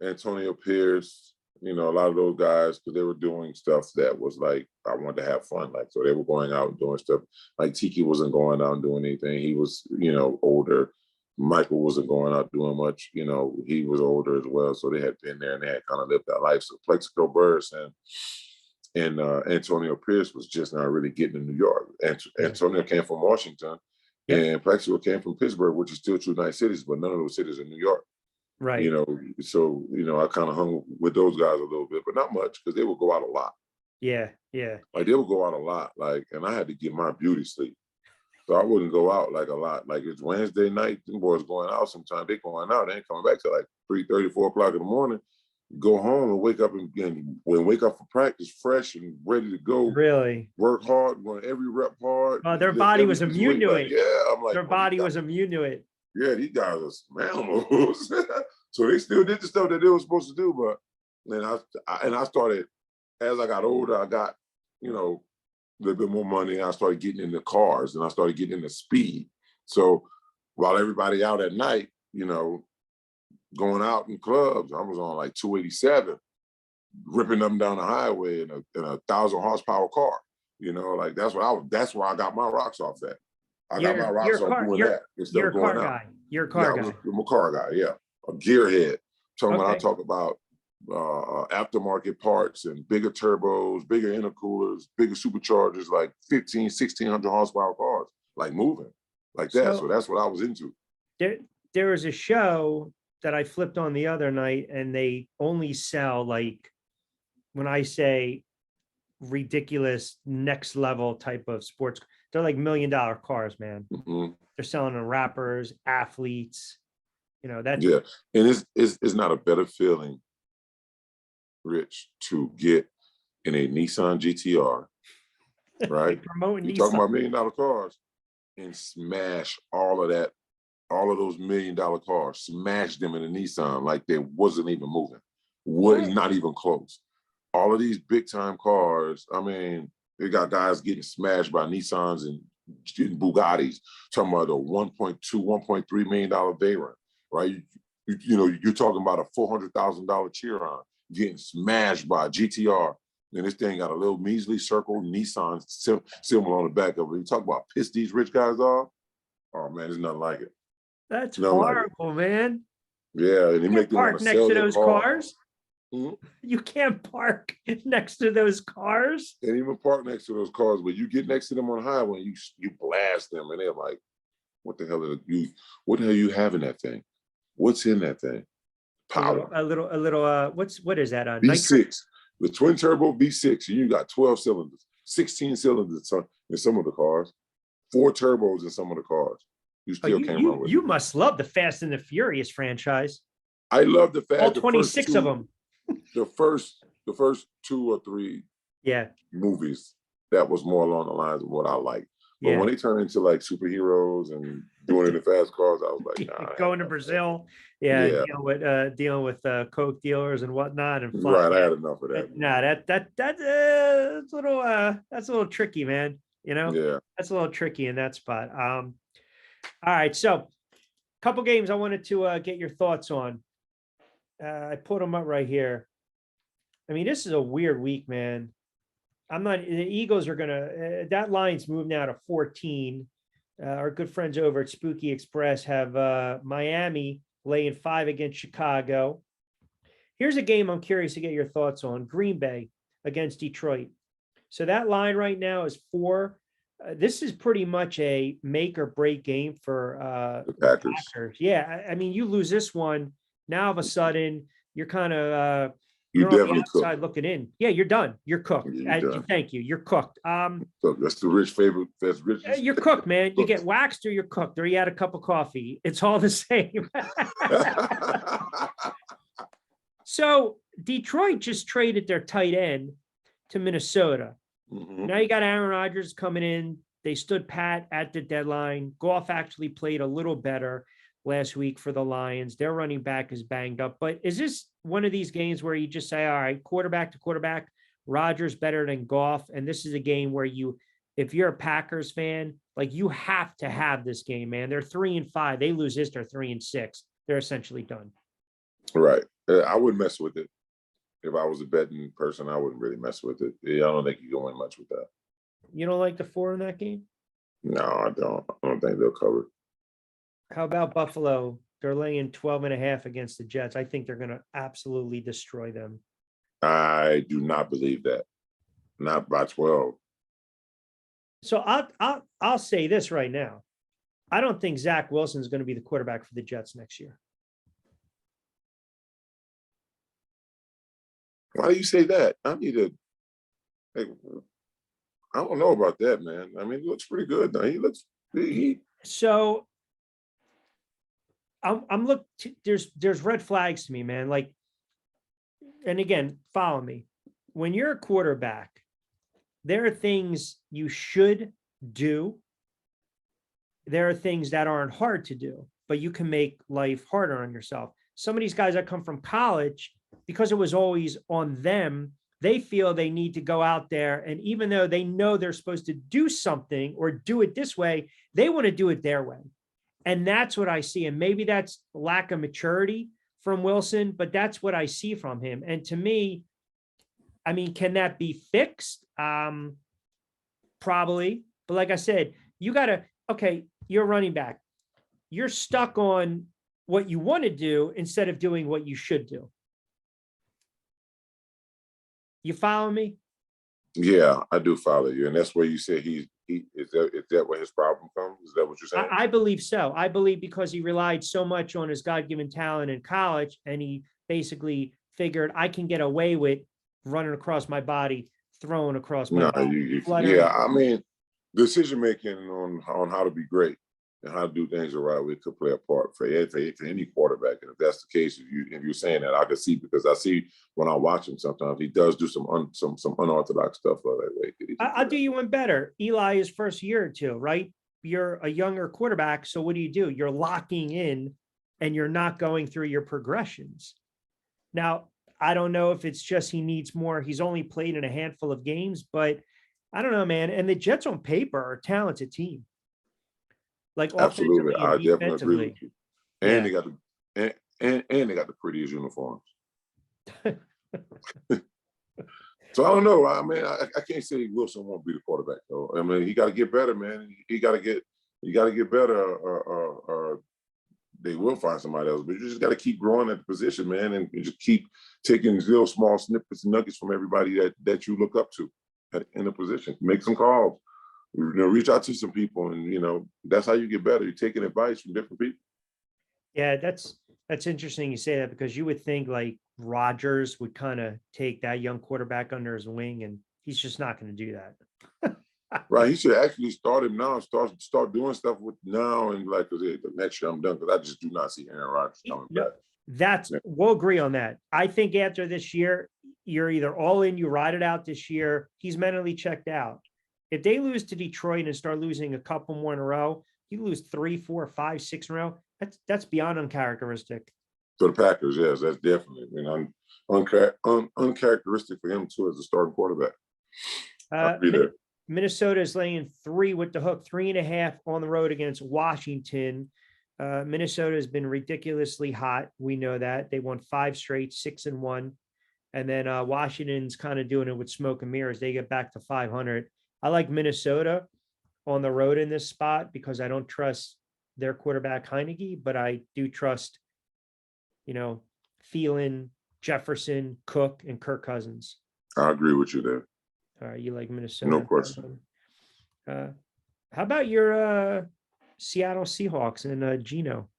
Antonio Pierce, you know, a lot of those guys, because they were doing stuff that was like, I wanted to have fun. Like, so they were going out and doing stuff. Like Tiki wasn't going out and doing anything. He was, you know, older. Michael wasn't going out doing much. You know, he was older as well. So they had been there and they had kind of lived that life. So Plexico Burst and Antonio Pierce was just not really getting to New York. Yeah. Antonio came from Washington, Yep. and Plexico came from Pittsburgh, which is still two nice cities, but none of those cities are New York. You Right. know, so you know, I kind of hung with those guys a little bit, but not much because they would go out a lot. Yeah. Yeah. Like they would go out a lot, like, and I had to get my beauty sleep, so I wouldn't go out like a lot. Like it's Wednesday night, them boys going out. Sometimes they going out, they ain't coming back till like 3:30, 4 o'clock in the morning. Go home and wake up and wake up for practice fresh and ready to go. Really. Work hard, run every rep hard, Their lift body every was piece of immune weight. to Like, it. yeah, I'm like, Their oh, these body guys, was immune to it. yeah, these guys are some animals. So they still did the stuff that they were supposed to do, but then I started as I got older, I got, you know, a little bit more money, and I started getting into cars and I started getting into speed. So while everybody out at night, you know, going out in clubs, I was on like 287, ripping them down the highway in a 1,000 horsepower car. You know, like that's where I got my rocks off at. I got my You're rocks a off car. doing that instead You're of a car going out. guy. You're a Yeah, car guy. I'm a car guy. Yeah, a gearhead. So when I Okay. talk about aftermarket parts and bigger turbos, bigger intercoolers, bigger superchargers, like 15, 1,600 horsepower cars, like moving like that. So So that's what I was into. there there was a show that I flipped on the other night, and they only sell, like, when I say ridiculous next level type of sports, they're like $1 million cars, man. Mhm. They're selling to rappers, athletes. You know, that Yeah, and it's not a better feeling, Rich, to get in a Nissan GTR, they right? promote You're talking Nissan. about $1 million cars and smash all of that, all of those $1 million cars, smash them in a Nissan like they wasn't even moving, was What? not even close. All of these big time cars, I mean, they got guys getting smashed by Nissans and Bugattis, talking about a 1.2, $1.3 million Veyron, right? You know, you're talking about a $400,000 Chiron getting smashed by a GTR. And this thing got a little measly circle Nissan symbol on the back of it. You talk about pissed these rich guys off. Oh man, there's nothing like it. That's Nothing like it. horrible, man. Yeah, and they You make can't them want park to next sell to their those car. cars. Mhm. You can't park next to those cars. And even park next to those cars, but you get next to them on the highway, and you blast them, and they're like, "What the hell are you? What the hell you have in that thing? What's in that thing? A little, Power. a little, a little. What is that? Nitrous? V6, the twin turbo V6. And you got 12 cylinders, 16 cylinders in some of the cars, four turbos in some of the cars. You Oh, still can't run with you it. must love the Fast and the Furious franchise. I love the All fact the first 26 of two, them. the first 2 or 3 Yeah, movies, that was more along the lines of what I like. But yeah. when they turn into like superheroes and doing it in fast cars, I was like, nah, I Going to had Brazil, yeah, and yeah, dealing with coke dealers and whatnot, and flying. right. I Yeah, had enough of that. no, that's a little tricky, man. You know, Yeah. that's a little tricky in that spot. All right, so a couple games I wanted to get your thoughts on. I put them up right here. I mean, this is a weird week, man. I'm not. The Eagles are gonna. That line's moved now to 14. Our good friends over at Spooky Express have Miami laying 5 against Chicago. Here's a game I'm curious to get your thoughts on: Green Bay against Detroit. So that line right now is 4. This is pretty much a make or break game for The the Packers. Packers. Yeah, I mean, you lose this one, now all of a sudden you're kind of You you're on the definitely cook. outside looking in. Yeah, you're done. You're cooked. You're done. Thank you. You're cooked. So that's the rich favorite. That's Rich's. You're cooked, man. You get waxed or you're cooked, or you had a cup of coffee. It's all the same. So Detroit just traded their tight end to Minnesota. Mhm. Now you got Aaron Rodgers coming in. They stood pat at the deadline. Goff actually played a little better last week for the Lions. Their running back is banged up. But is this one of these games where you just say, all right, quarterback to quarterback, Rodgers better than Goff? And this is a game where you, if you're a Packers fan, like you have to have this game, man. They're 3-5. They lose this, they're 3-6. They're essentially done. Right. I wouldn't mess with it. If I was a betting person, I wouldn't really mess with it. Yeah, I don't think you can win much with that. You don't like the 4 in that game? No, I don't. I don't think they'll cover. How about Buffalo? They're laying 12.5 against the Jets. I think they're going to absolutely destroy them. I do not believe that. Not by 12. So I'll say this right now. I don't think Zach Wilson is going to be the quarterback for the Jets next year. Why do you say that? I need to. Like, I don't know about that, man. I mean, he looks pretty good. Now. He looks. So I'm look. There's red flags to me, man. Like, and again, follow me. When you're a quarterback, there are things you should do. There are things that aren't hard to do, but you can make life harder on yourself. Some of these guys that come from college, because it was always on them, they feel they need to go out there. And even though they know they're supposed to do something or do it this way, they want to do it their way. And that's what I see. And maybe that's lack of maturity from Wilson, but that's what I see from him. And to me, I mean, can that be fixed? Probably. But like I said, you got to, okay, you're running back. You're stuck on what you want to do instead of doing what you should do. You follow me? Yeah, I do follow you, and that's where you say he is that where his problem comes? Is that what you're saying? I believe so. I believe because he relied so much on his God-given talent in college, and he basically figured I can get away with running across my body, throwing across my body. Yeah. I mean, decision making on how to be great and how to do things the right way could play a part for any quarterback. And if that's the case, if you're saying that, I can see, because I see when I watch him sometimes he does do some unorthodox stuff that way. I'll do you one better. Eli is first year or two, right? You're a younger quarterback, so what do? You're locking in, and you're not going through your progressions. Now, I don't know if it's just he needs more. He's only played in a handful of games, but I don't know, man. And the Jets on paper are a talented team. Like absolutely, offensively and I definitely agree with you. And yeah. they got and they got the prettiest uniforms. So I don't know. I mean, I can't say Wilson won't be the quarterback though. I mean, he got to get better, man. You got to get better, or they will find somebody else. But you just got to keep growing at the position, man, and just keep taking these little small snippets and nuggets from everybody that you look up to in the position. Make some calls. Reach out to some people, and that's how you get better. You're taking advice from different people. Yeah, that's interesting you say that, because you would think like Rodgers would kind of take that young quarterback under his wing, and he's just not going to do that. Right, he should actually start him now. Start doing stuff with now, and like the next year I'm done, because I just do not see Aaron Rodgers coming back. We'll agree on that. I think after this year, you're either all in, you ride it out this year. He's mentally checked out. If they lose to Detroit and start losing a couple more in a row, you lose 3, 4, 5, 6 in a row. That's beyond uncharacteristic. For the Packers, yes, that's definitely uncharacteristic for him too as a starting quarterback. Minnesota is laying 3 with the hook, 3.5 on the road against Washington. Minnesota has been ridiculously hot. We know that. They won 5 straight, 6-1. And then Washington's kind of doing it with smoke and mirrors. They get back to 500. I like Minnesota on the road in this spot because I don't trust their quarterback Heineke, but I do trust, Thielen, Jefferson, Cook, and Kirk Cousins. I agree with you there. All right, you like Minnesota? No question. How about your Seattle Seahawks and Gino?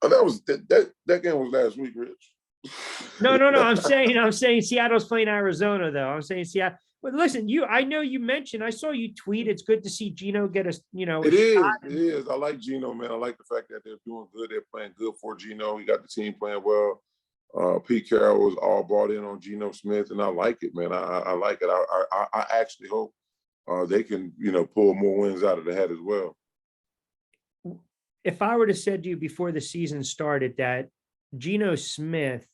Oh, that game was last week, Rich. No, no, no. I'm saying Seattle's playing Arizona, though. I'm saying Seattle. But listen, I know you mentioned, I saw you tweet. It's good to see Gino get a It shot. is. It is. I like Gino, man. I like the fact that they're doing good. They're playing good for Gino. He got the team playing well. Pete Carroll was all bought in on Geno Smith, and I like it, man. I like it. I actually hope they can, pull more wins out of the hat as well. If I were to said to you before the season started that Geno Smith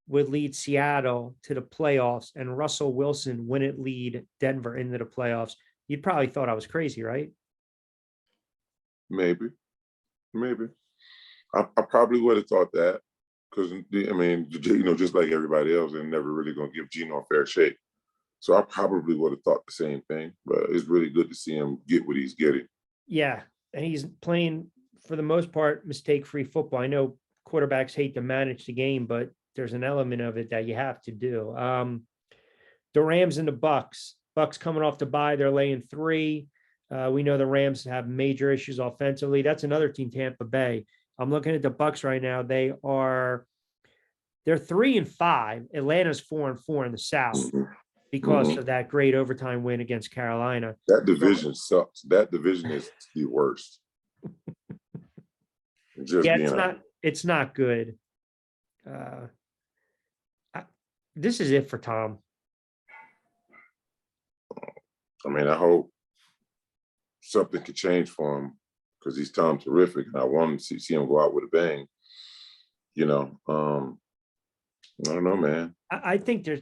would lead Seattle to the playoffs and Russell Wilson wouldn't lead Denver into the playoffs, you'd probably thought I was crazy, right? Maybe, maybe. I probably would have thought that because I mean, just like everybody else, they're never really going to give Geno a fair shake. So I probably would have thought the same thing. But it's really good to see him get what he's getting. Yeah. And he's playing, for the most part, mistake-free football. I know quarterbacks hate to manage the game, but there's an element of it that you have to do. The Rams and the Bucks. Bucks coming off the bye, they're laying 3. We know the Rams have major issues offensively. That's another team, Tampa Bay. I'm looking at the Bucks right now. They're 3-5. Atlanta's 4-4 in the South Mm-hmm. because of that great overtime win against Carolina. That division sucks. That division is the worst. Just Yeah, being it's not good. This is it for Tom. I mean, I hope something could change for him because he's Tom terrific, and I want to see him go out with a bang. I don't know, man. I think there's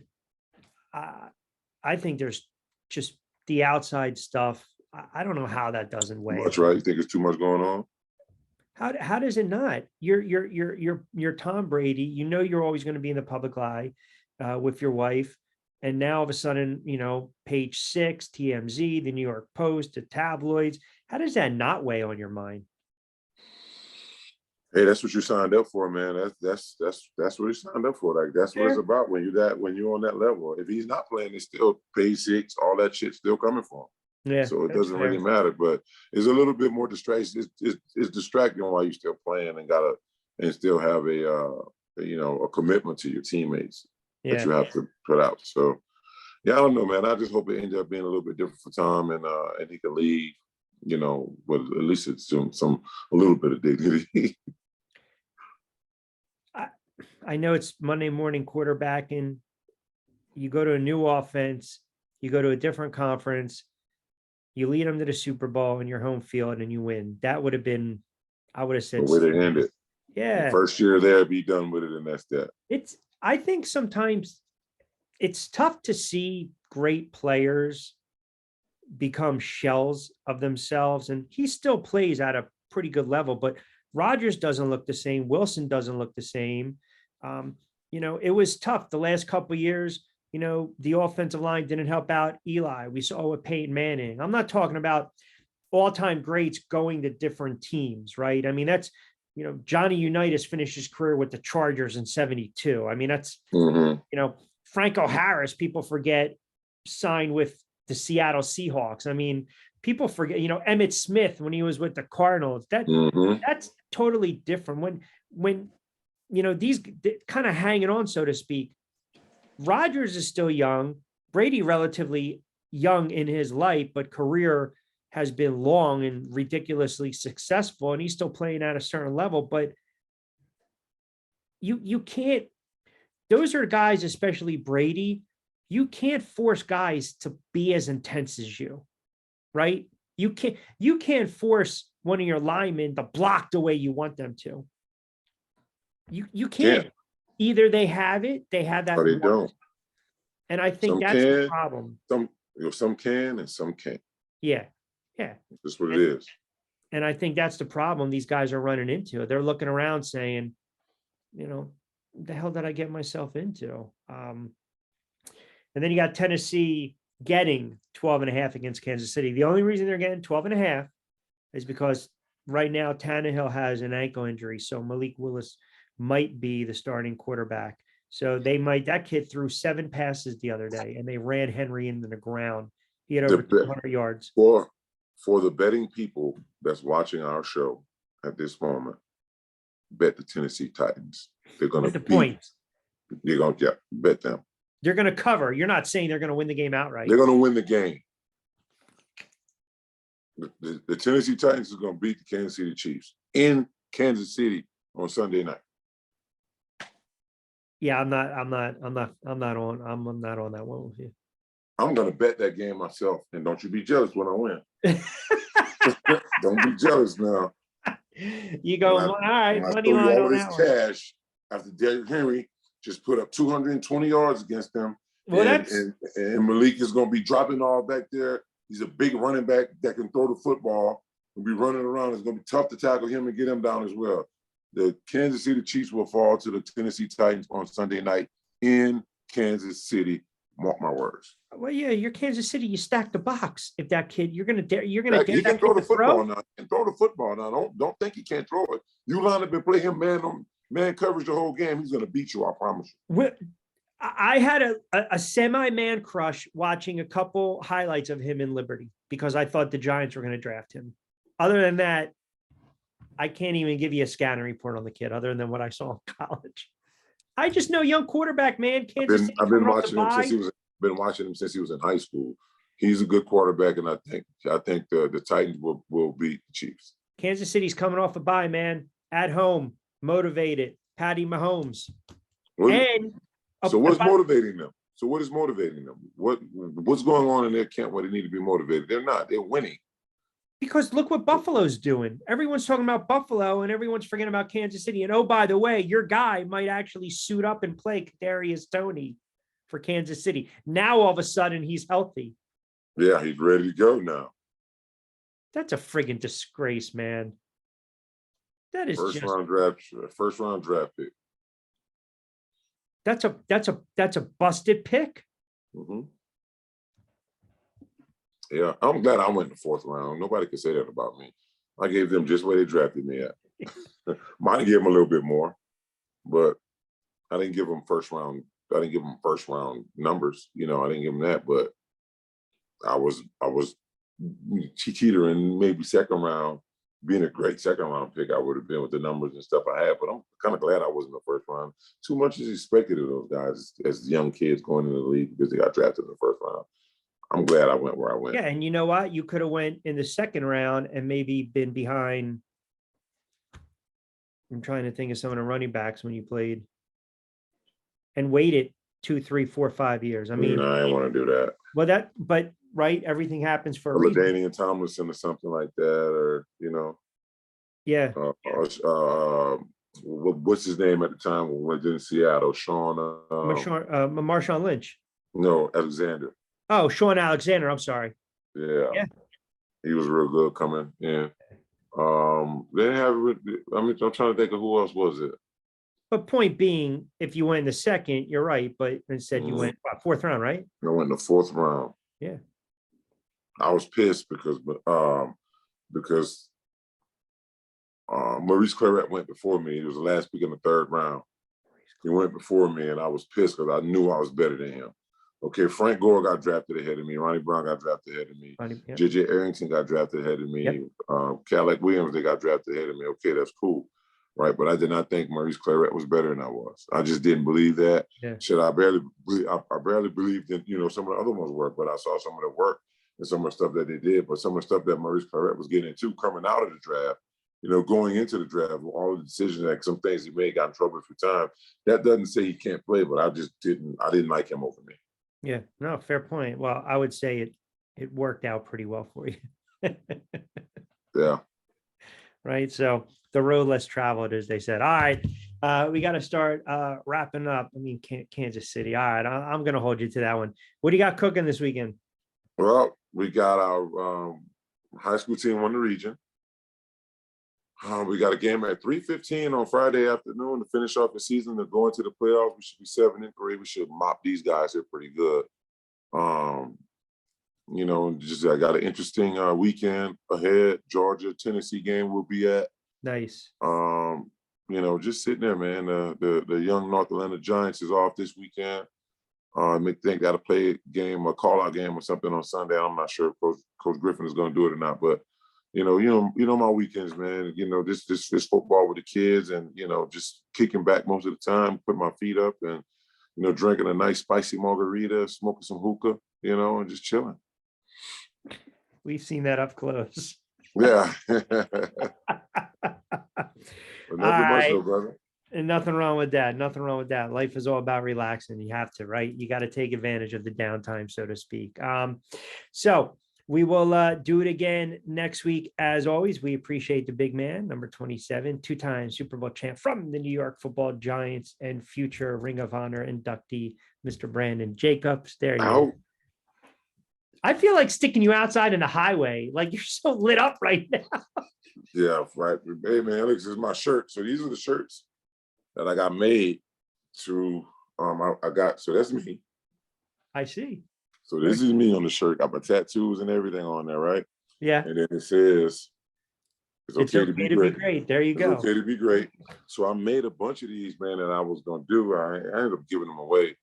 just the outside stuff. I don't know how that doesn't Too weigh. much, right? You think it's too much going on? How does it not? You're Tom Brady. You know you're always going to be in the public eye with your wife, and now all of a sudden, Page 6, TMZ, the New York Post, the tabloids. How does that not weigh on your mind? Hey, that's what you signed up for, man. That's what you signed up for. Like that's what it's about when you're on that level. If he's not playing, it's still Page 6, all that shit still coming for him. Yeah, so it doesn't really matter. But it's a little bit more distraction. It's distracting while you're still playing and still have a commitment to your teammates that you have to put out. So yeah, I don't know, man. I just hope it ends up being a little bit different for Tom and he can leave, but at least it's a little bit of dignity. I know it's Monday morning quarterbacking. You go to a new offense, you go to a different conference, you lead them to the Super Bowl in your home field and you win. That would have been, I would have said, the way to end it. Yeah. The first year there, be done with it, and that's that. I think sometimes it's tough to see great players become shells of themselves. And he still plays at a pretty good level, but Rodgers doesn't look the same. Wilson doesn't look the same. It was tough the last couple of years. The offensive line didn't help out Eli. We saw with Peyton Manning. I'm not talking about all-time greats going to different teams, right? I mean, that's, Johnny Unitas finished his career with the Chargers in 72. I mean, that's, Franco Harris, people forget, signed with the Seattle Seahawks. I mean, people forget, Emmitt Smith when he was with the Cardinals. That's totally different. When these kind of hanging on, so to speak. Rodgers is still young. Brady relatively young in his life, but career has been long and ridiculously successful, and he's still playing at a certain level. But you can't. Those are guys, especially Brady. You can't force guys to be as intense as you, right? You can't force one of your linemen to block the way you want them to. You can't. Either they have that, or they don't. And I think that's the problem. Some can and some can't. Yeah. That's what it is. And I think that's the problem these guys are running into. They're looking around saying, the hell did I get myself into? And then you got Tennessee getting 12.5 against Kansas City. The only reason they're getting 12.5 is because right now Tannehill has an ankle injury. So Malik Willis might be the starting quarterback. So that kid threw 7 passes the other day and they ran Henry into the ground He had The over bet 200 yards. for the betting people that's watching our show at this moment, bet the Tennessee Titans. They're going With to the beat. points, You're going to bet them. they're going to cover. You're not saying they're going to win the game outright. They're going to win the game. The Tennessee Titans is going to beat the Kansas City Chiefs in Kansas City on Sunday night. Yeah, I'm not on that one with you. I'm going to bet that game myself, and don't you be jealous when I win. Don't be jealous now. You go, all right, money line on that one. Cash after Derrick Henry just put up 220 yards against them. Well, and Malik is going to be dropping all back there. He's a big running back that can throw the football. He'll be running around. It's going to be tough to tackle him and get him down as well. The Kansas City Chiefs will fall to the Tennessee Titans on Sunday night in Kansas City. Mark my words. Well, yeah, you're Kansas City. You stack the box. If that kid, you're gonna dare He that can kid throw the to football throw. now. He can throw the football now. Don't think he can't throw it. You line up and play him man coverage the whole game. He's gonna beat you. I promise you. I had a semi-man crush watching a couple highlights of him in Liberty because I thought the Giants were going to draft him. Other than that, I can't even give you a scouting report on the kid other than what I saw in college. I just know young quarterback, man. I've been watching him since he was in high school. He's a good quarterback, and I think the Titans will beat the Chiefs. Kansas City's coming off a bye, man. At home, motivated. Patty Mahomes. So what's motivating them? So what is motivating them? What's going on in their camp where they need to be motivated? They're not. They're winning. Because look what Buffalo's doing. Everyone's talking about Buffalo and everyone's forgetting about Kansas City. And oh, by the way, your guy might actually suit up and play Kadarius Toney for Kansas City. Now all of a sudden he's healthy. Yeah, he's ready to go now. That's a friggin' disgrace, man. That is first round draft pick. That's a busted pick. Mm-hmm. Yeah, I'm glad I went in the fourth round. Nobody can say that about me. I gave them just where they drafted me at. Might have given them a little bit more, but I didn't give them first round. I didn't give them first round numbers. I didn't give them that, but I was teetering maybe second round. Being a great second round pick, I would have been with the numbers and stuff I had, but I'm kind of glad I wasn't in the first round. Too much is expected of those guys as young kids going into the league because they got drafted in the first round. I'm glad I went where I went. Yeah, and you know what? You could have went in the second round and maybe been behind. I'm trying to think of some of the running backs when you played and waited 2, 3, 4, 5 years. I mean, no, I didn't want to do that. Well, but right, everything happens for a reason. LaDainian Tomlinson or something like that, or Yeah. What's his name at the time when we went in Seattle? Marshawn Lynch. No, Alexander. Oh, Sean Alexander. I'm sorry. Yeah. He was real good coming in. They didn't have. I'm trying to think of who else was it. But point being, if you went in the second, you're right. But instead, you went fourth round, right? I went in the fourth round. Yeah. I was pissed because Maurice Claret went before me. It was the last pick in the third round. He went before me, and I was pissed because I knew I was better than him. Okay, Frank Gore got drafted ahead of me. Ronnie Brown got drafted ahead of me. J.J. Arrington got drafted ahead of me. Yep. Cadillac Williams, they got drafted ahead of me. Okay, that's cool. Right, but I did not think Maurice Claret was better than I was. I just didn't believe that. Yeah. I barely believed that, some of the other ones work, but I saw some of the work and some of the stuff that they did, but some of the stuff that Maurice Claret was getting into coming out of the draft, going into the draft, all the decisions, like some things he made, got in trouble for time. That doesn't say he can't play, but I didn't like him over me. Yeah, no, fair point. Well, I would say it worked out pretty well for you. Yeah. Right. So the road less traveled, as they said. All right. We got to start wrapping up. I mean, Kansas City. All right. I'm going to hold you to that one. What do you got cooking this weekend? Well, we got our high school team won the region. We got a game at 3:15 on Friday afternoon to finish off the season. To go into the playoffs, we should be 7-3. We should mop these guys here pretty good. I got an interesting weekend ahead. Georgia, Tennessee game we'll be at. Nice. Just sitting there, man. The young North Atlanta Giants is off this weekend. Make think got to play a game, a call out game or something on Sunday. I'm not sure if Coach Griffin is going to do it or not, but my weekends, man. This football with the kids, and just kicking back most of the time, put my feet up, and drinking a nice spicy margarita, smoking some hookah, and just chilling. We've seen that up close. Yeah. All Nothing much right. though, brother. And nothing wrong with that. Nothing wrong with that. Life is all about relaxing. You have to, right? You got to take advantage of the downtime, so to speak. So we will do it again next week. As always, we appreciate the big man, number 27, two-time Super Bowl champ from the New York Football Giants and future Ring of Honor inductee, Mr. Brandon Jacobs. There you go. I feel like sticking you outside in the highway. Like you're so lit up right now. Yeah, right. Hey, man, this is my shirt. So these are the shirts that I got made through. I got, so that's me. I see. So this is me on the shirt. Got my tattoos and everything on there, right? Yeah. And then it says, it's okay to be great. There you go. It's okay to be great. So I made a bunch of these, man, that I was going to do. I ended up giving them away.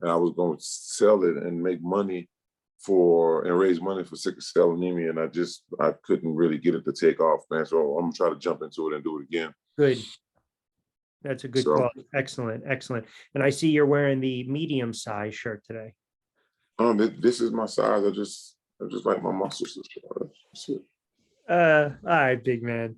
And I was going to sell it and make money and raise money for sickle cell anemia. And I couldn't really get it to take off, man. So I'm going to try to jump into it and do it again. Good. That's a good call. Excellent. Excellent. And I see you're wearing the medium size shirt today. This is my size. I just like my muscles. That's it. All right, big man,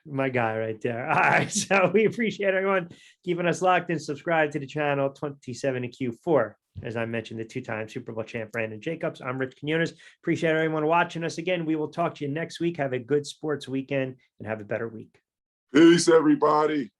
my guy right there. All right, so we appreciate everyone keeping us locked in. Subscribe to the channel. 27 in Q4, as I mentioned, the two-time Super Bowl champ Brandon Jacobs. I'm Rich Quinones. Appreciate everyone watching us again. We will talk to you next week. Have a good sports weekend and have a better week. Peace, everybody.